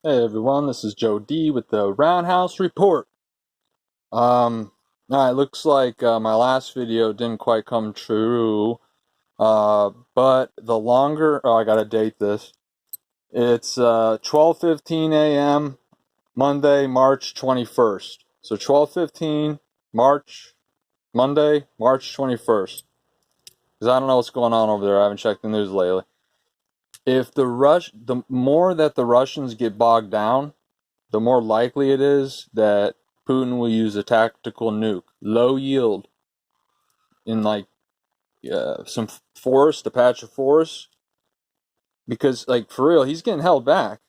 Hey everyone, this is Joe D with the Roundhouse Report. Now it looks like my last video didn't quite come true. But the longer, I gotta date this. It's 12:15 a.m. Monday, March 21st. So 12:15 Monday, March 21st. Because I don't know what's going on over there. I haven't checked the news lately. If the more that the Russians get bogged down, the more likely it is that Putin will use a tactical nuke, low yield, in like some forest, a patch of forest, because like for real, he's getting held back.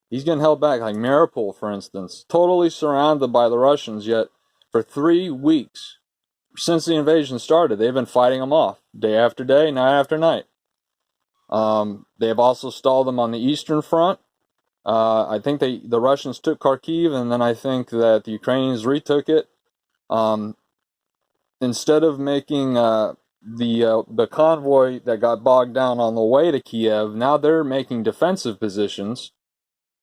He's getting held back, like Mariupol, for instance, totally surrounded by the Russians. Yet for 3 weeks since the invasion started, they've been fighting them off day after day, night after night. They have also stalled them on the Eastern Front. I think the Russians took Kharkiv, and then I think that the Ukrainians retook it. Instead of making the convoy that got bogged down on the way to Kiev, now they're making defensive positions.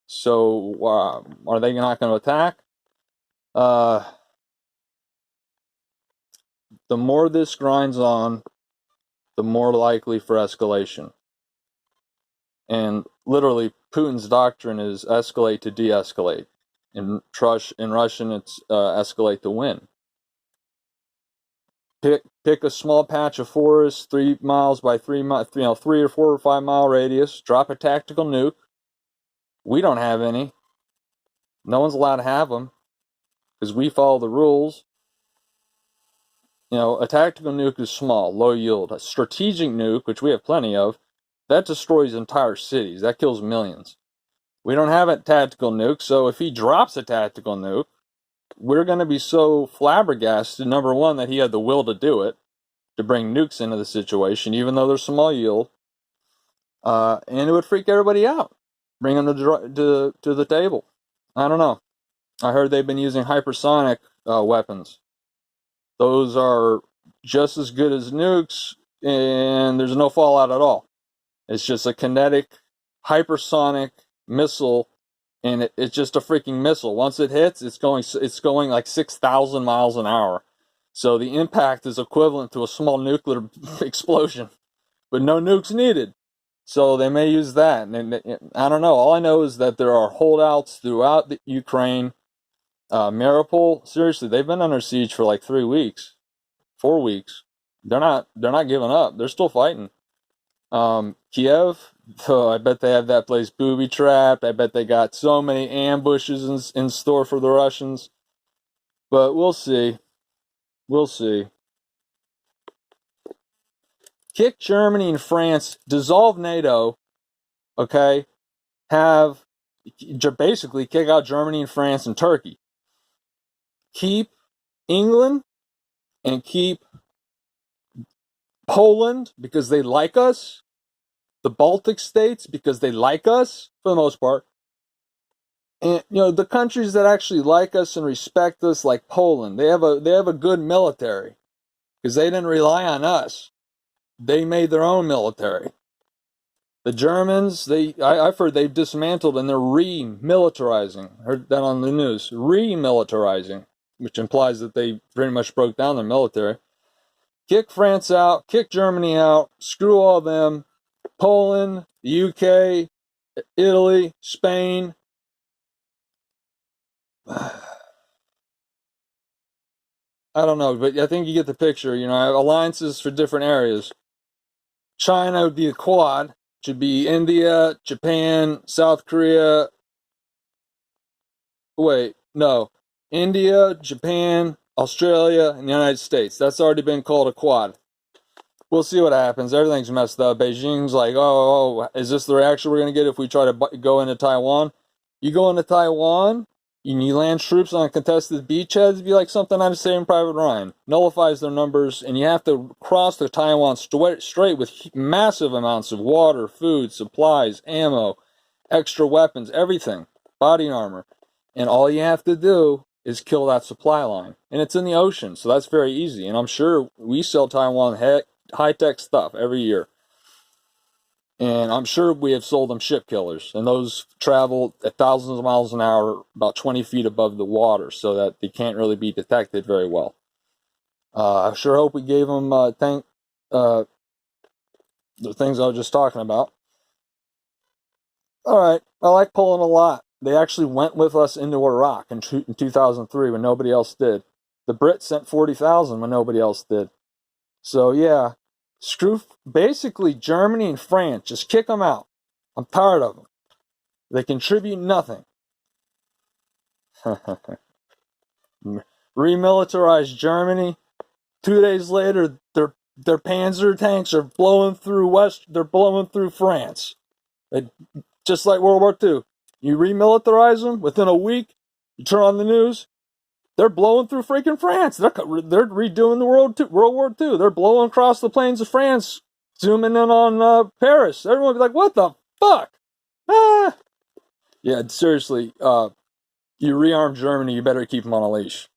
So are they not going to attack? The more this grinds on, the more likely for escalation. And literally, Putin's doctrine is escalate to de-escalate. In Russian, it's escalate to win. Pick a small patch of forest, 3 miles by 3 miles, 3 or 4 or 5 mile radius. Drop a tactical nuke. We don't have any. No one's allowed to have them because we follow the rules. A tactical nuke is small, low yield. A strategic nuke, which we have plenty of, that destroys entire cities. That kills millions. We don't have a tactical nuke, so if he drops a tactical nuke, we're going to be so flabbergasted, number one, that he had the will to do it, to bring nukes into the situation, even though they're small yield, and it would freak everybody out, bring them to the table. I don't know. I heard they've been using hypersonic weapons. Those are just as good as nukes, and there's no fallout at all. It's just a kinetic, hypersonic missile, and it's just a freaking missile. Once it hits, it's going like 6,000 miles an hour. So the impact is equivalent to a small nuclear explosion, but no nukes needed. So they may use that. And I don't know. All I know is that there are holdouts throughout the Ukraine. Mariupol, seriously, they've been under siege for like 3 weeks, 4 weeks. They're not giving up. They're still fighting. Kiev, I bet they have that place booby-trapped. I bet they got so many ambushes in store for the Russians. But we'll see. We'll see. Kick Germany and France, dissolve NATO, okay? Basically kick out Germany and France and Turkey. Keep England and keep Poland because they like us. The Baltic states because they like us for the most part. And the countries that actually like us and respect us, like Poland, they have a good military because they didn't rely on us. They made their own military. The Germans, I've heard they've dismantled and they're re-militarizing. I heard that on the news. Re-militarizing, which implies that they pretty much broke down their military. Kick France out, kick Germany out, screw all them. Poland, the UK, Italy, Spain. I don't know, but I think you get the picture. Alliances for different areas. China would be a quad. Should be India, Japan, South Korea. Wait, no. India, Japan, Australia, and the United States. That's already been called a quad. We'll see what happens. Everything's messed up. Beijing's like, oh, is this the reaction we're going to get if we try to go into Taiwan? You go into Taiwan, and you land troops on contested beachheads, it'd be like something I'm saying Private Ryan. Nullifies their numbers, and you have to cross the Taiwan strait with massive amounts of water, food, supplies, ammo, extra weapons, everything, body armor. And all you have to do is kill that supply line. And it's in the ocean, so that's very easy. And I'm sure we sell Taiwan high-tech stuff every year. And I'm sure we have sold them ship killers, and those travel at thousands of miles an hour, about 20 feet above the water, so that they can't really be detected very well. I sure hope we gave them the things I was just talking about. All right, I like Poland a lot. They actually went with us into Iraq in 2003 when nobody else did. The Brits sent 40,000 when nobody else did. So yeah, screw basically Germany and France. Just kick them out. I'm tired of them. They contribute nothing. Remilitarize Germany. 2 days later, their Panzer tanks are blowing through They're blowing through France. Just like World War II. You remilitarize them within a week. You turn on the news. They're blowing through freaking France. They're redoing the World War II. They're blowing across the plains of France, zooming in on Paris. Everyone will be like, "What the fuck?" Ah. Yeah, seriously. You rearm Germany, you better keep them on a leash.